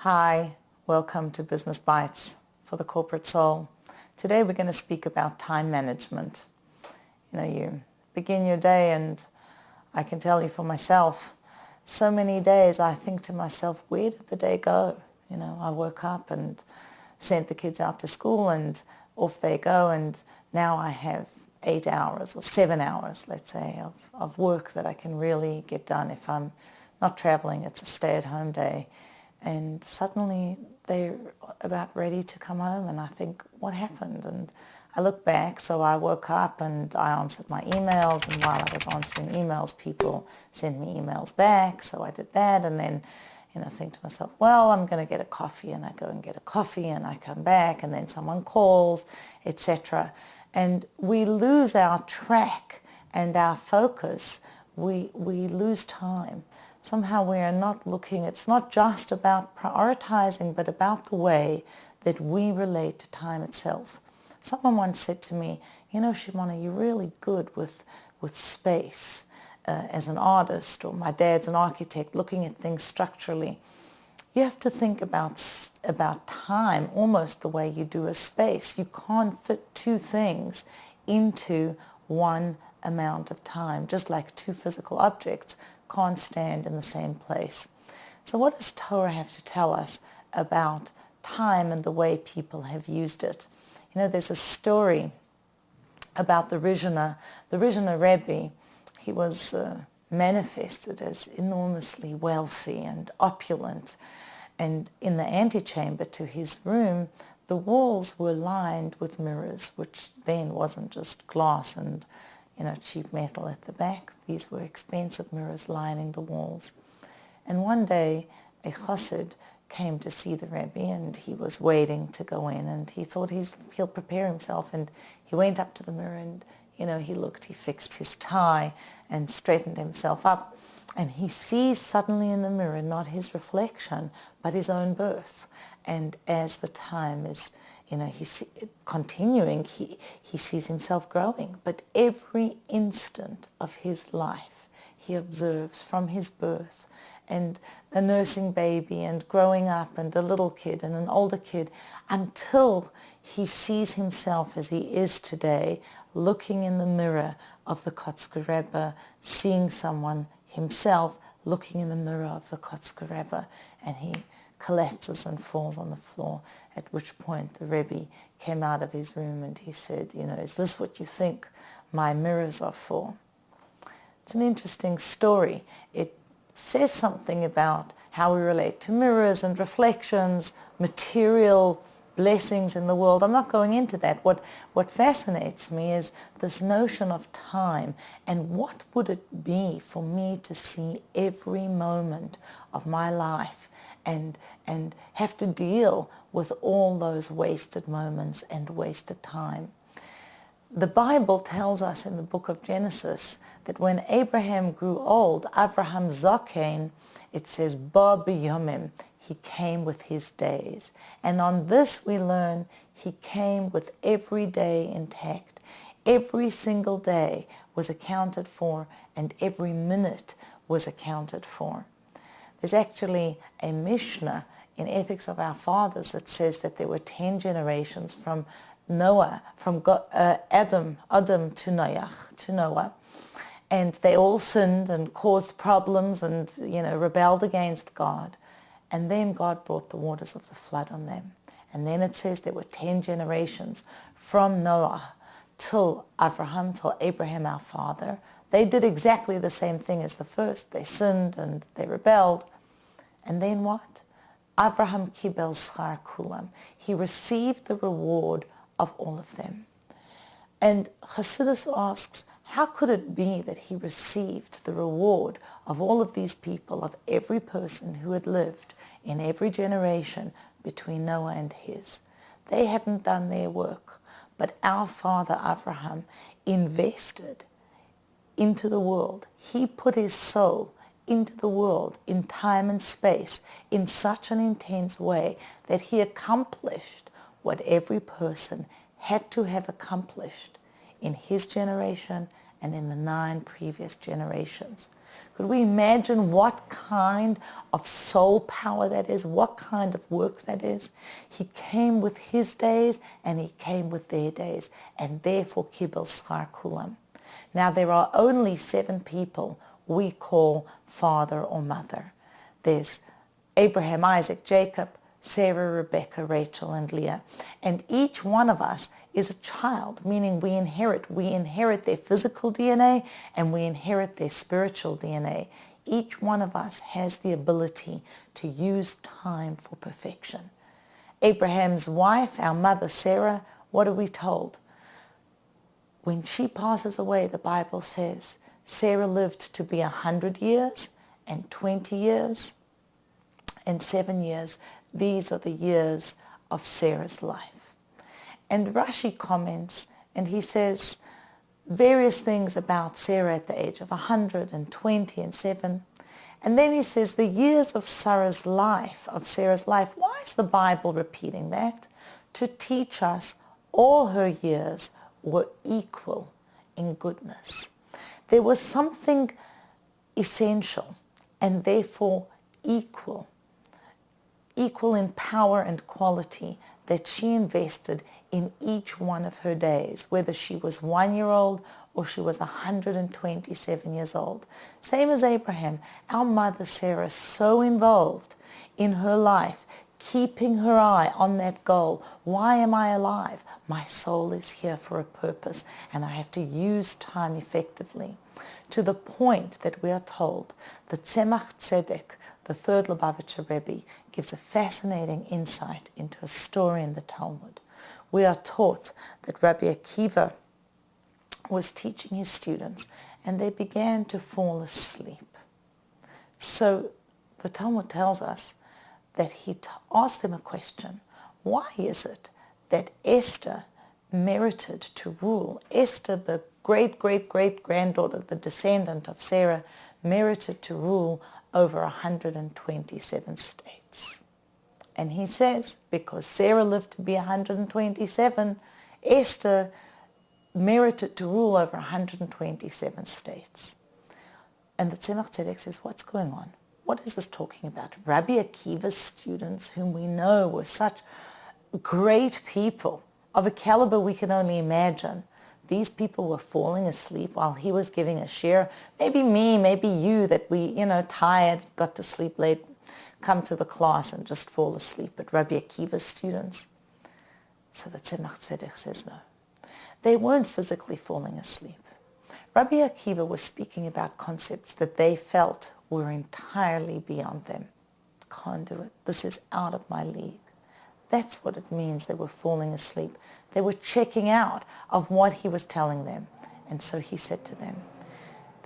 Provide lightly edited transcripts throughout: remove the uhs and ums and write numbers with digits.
Hi, welcome to Business Bytes for the corporate soul. Today we're going to speak about time management. You begin your day, and I can tell you for myself, so many days I think to myself, where did the day go? I woke up and sent the kids out to school and off they go, and now I have 8 hours or 7 hours, let's say, of work that I can really get done. If I'm not traveling, it's a stay-at-home day. And suddenly they're about ready to come home, and I think, what happened? And I look back, so I woke up and I answered my emails, and while I was answering emails, people sent me emails back, so I did that, and then think to myself, well, I'm going to get a coffee, and I go and get a coffee, and I come back, and then someone calls, etc. And we lose our track and our focus. We lose time. Somehow we are not looking, it's not just about prioritizing, but about the way that we relate to time itself. Someone once said to me, Shimona, you're really good with space as an artist, or my dad's an architect, looking at things structurally. You have to think about time almost the way you do a space. You can't fit two things into one amount of time, just like two physical objects can't stand in the same place. So what does Torah have to tell us about time and the way people have used it? There's a story about the Rishon Rebbe. He was manifested as enormously wealthy and opulent, and in the antechamber to his room, the walls were lined with mirrors, which then wasn't just glass and cheap metal at the back. These were expensive mirrors lining the walls. And one day, a chassid came to see the Rebbe, and he was waiting to go in, and he thought he'll prepare himself, and he went up to the mirror, and he looked, he fixed his tie and straightened himself up, and he sees suddenly in the mirror not his reflection, but his own birth. And as the time is he's continuing, he sees himself growing. But every instant of his life, he observes from his birth, and a nursing baby, and growing up, and a little kid, and an older kid, until he sees himself as he is today, looking in the mirror of the Kotzker Rebbe, seeing someone himself looking in the mirror of the Kotzker Rebbe, and he collapses and falls on the floor, at which point the Rebbe came out of his room and he said, is this what you think my mirrors are for? It's an interesting story. It says something about how we relate to mirrors and reflections, material blessings in the world. I'm not going into that. What fascinates me is this notion of time, and what would it be for me to see every moment of my life and have to deal with all those wasted moments and wasted time. The Bible tells us in the book of Genesis that when Abraham grew old, Avraham Zaken, it says, Ba b'yomim, he came with his days. And on this we learn he came with every day intact. Every single day was accounted for, and every minute was accounted for. There's actually a Mishnah in Ethics of Our Fathers that says that there were 10 generations from Noah, from Adam to Noah, and they all sinned and caused problems and rebelled against God. And then God brought the waters of the flood on them. And then it says there were 10 generations from Noah till Avraham, till Abraham our father. They did exactly the same thing as the first. They sinned and they rebelled. And then what? Avraham kibel schar kulam. He received the reward of all of them. And Chassidus asks, how could it be that he received the reward of all of these people, of every person who had lived in every generation between Noah and his? They hadn't done their work, but our father Avraham invested into the world. He put his soul into the world in time and space in such an intense way that he accomplished what every person had to have accomplished in his generation and in the 9 previous generations. Could we imagine what kind of soul power that is? What kind of work that is? He came with his days and he came with their days, and therefore kibel schar kulam. Now there are only 7 people we call father or mother. There's Abraham, Isaac, Jacob, Sarah, Rebecca, Rachel, and Leah. And each one of us is a child, meaning we inherit their physical DNA and we inherit their spiritual DNA. Each one of us has the ability to use time for perfection. Abraham's wife, our mother Sarah, what are we told? When she passes away, the Bible says, Sarah lived to be 100 years and 20 years and 7 years. These are the years of Sarah's life. And Rashi comments, and he says various things about Sarah at the age of 120 and 7. And then he says the years of Sarah's life. Why is the Bible repeating that? To teach us all her years were equal in goodness. There was something essential and therefore equal in power and quality that she invested in each one of her days, whether she was 1 year old or she was 127 years old. Same as Abraham, our mother Sarah, so involved in her life, keeping her eye on that goal. Why am I alive? My soul is here for a purpose, and I have to use time effectively. To the point that we are told that Tzemach Tzedek, the third Lubavitcher Rebbe, gives a fascinating insight into a story in the Talmud. We are taught that Rabbi Akiva was teaching his students and they began to fall asleep. So the Talmud tells us that he asked them a question. Why is it that Esther merited to rule? Esther, the great-great-great-granddaughter, the descendant of Sarah, merited to rule over 127 states. And he says, because Sarah lived to be 127, Esther merited to rule over 127 states. And the Tzemach Tzedek says, what's going on? What is this talking about? Rabbi Akiva's students, whom we know were such great people, of a caliber we can only imagine, these people were falling asleep while he was giving a shir. Maybe me, maybe you, that we, tired, got to sleep late, come to the class and just fall asleep. But Rabbi Akiva's students, so the Tzemach Tzedek says no. They weren't physically falling asleep. Rabbi Akiva was speaking about concepts that they felt were entirely beyond them. Can't do it. This is out of my league. That's what it means they were falling asleep. They were checking out of what he was telling them. And so he said to them,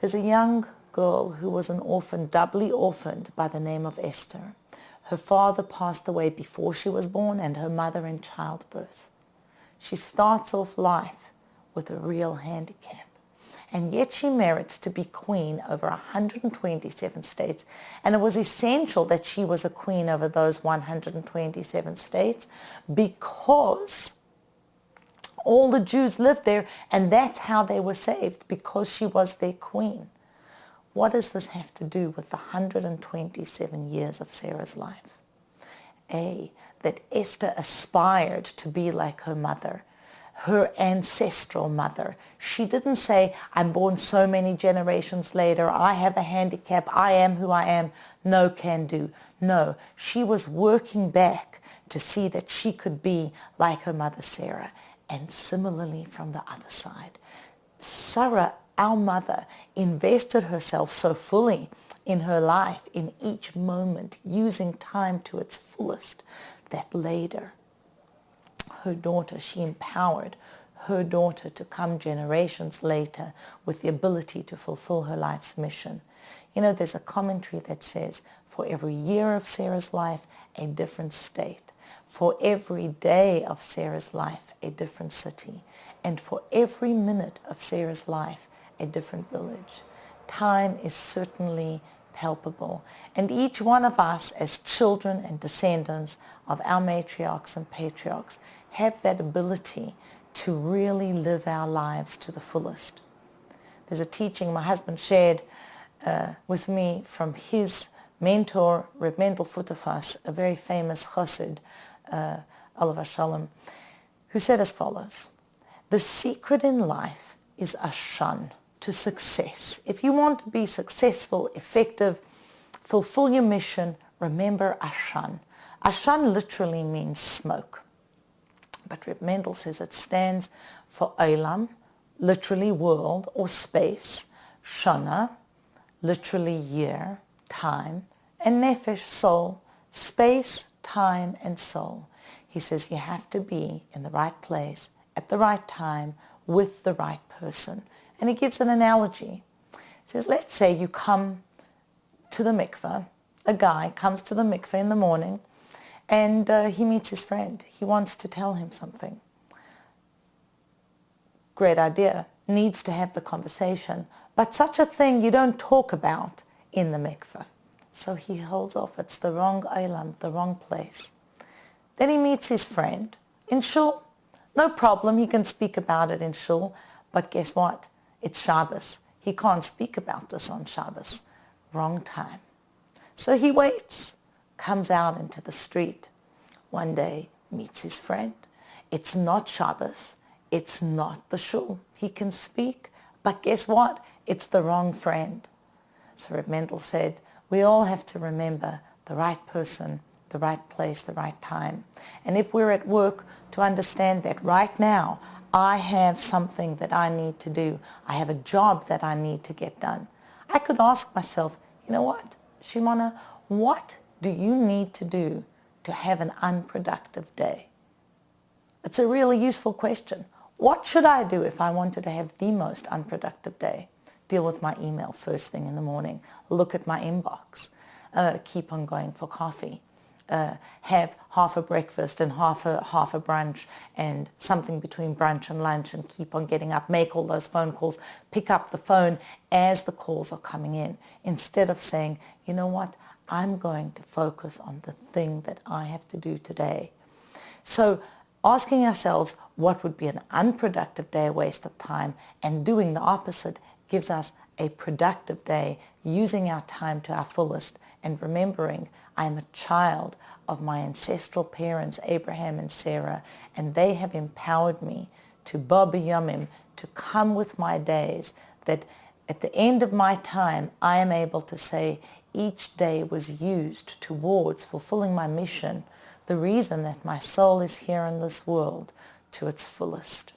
there's a young girl who was an orphan, doubly orphaned, by the name of Esther. Her father passed away before she was born and her mother in childbirth. She starts off life with a real handicap. And yet she merits to be queen over 127 states. And it was essential that she was a queen over those 127 states because all the Jews lived there, and that's how they were saved, because she was their queen. What does this have to do with the 127 years of Sarah's life? That Esther aspired to be like her mother, her ancestral mother. She didn't say, I'm born so many generations later, I have a handicap, I am who I am, no can do. No, she was working back to see that she could be like her mother Sarah. And similarly from the other side, Sarah, our mother, invested herself so fully in her life, in each moment, using time to its fullest, that later her daughter, she empowered her daughter to come generations later with the ability to fulfill her life's mission. There's a commentary that says, for every year of Sarah's life, a different state. For every day of Sarah's life, a different city. And for every minute of Sarah's life, a different village. Time is certainly palpable. And each one of us, as children and descendants of our matriarchs and patriarchs, have that ability to really live our lives to the fullest. There's a teaching my husband shared with me from his mentor, Reb Mendel, a very famous chassid, Alav Shalom, who said as follows: the secret in life is ashan, to success. If you want to be successful, effective, fulfill your mission, remember ashan. Ashan literally means smoke. But Reb Mendel says it stands for olam, literally world or space, shana, literally year, time, and nefesh, soul, space, time, and soul. He says you have to be in the right place, at the right time, with the right person. And he gives an analogy. He says, let's say you come to the mikveh, a guy comes to the mikveh in the morning, and he meets his friend. He wants to tell him something. Great idea. Needs to have the conversation. But such a thing you don't talk about in the mikveh. So he holds off. It's the wrong olam, the wrong place. Then he meets his friend in shul. No problem, he can speak about it in shul. But guess what? It's Shabbos. He can't speak about this on Shabbos. Wrong time. So he waits, comes out into the street. One day, meets his friend. It's not Shabbos. It's not the shul. He can speak, but guess what? It's the wrong friend. So Reb Mendel said, we all have to remember the right person, the right place, the right time. And if we're at work, to understand that right now, I have something that I need to do. I have a job that I need to get done. I could ask myself, you know what, Shimona, what do you need to do to have an unproductive day? It's a really useful question. What should I do if I wanted to have the most unproductive day? Deal with my email first thing in the morning. Look at my inbox. Keep on going for coffee. Have half a breakfast and half a brunch and something between brunch and lunch, and keep on getting up, make all those phone calls, pick up the phone as the calls are coming in, instead of saying, you know what, I'm going to focus on the thing that I have to do today. So asking ourselves what would be an unproductive day, a waste of time, and doing the opposite gives us a productive day, using our time to our fullest and remembering I am a child of my ancestral parents, Abraham and Sarah, and they have empowered me to ba b'yamim, to come with my days, that at the end of my time I am able to say each day was used towards fulfilling my mission, the reason that my soul is here in this world, to its fullest.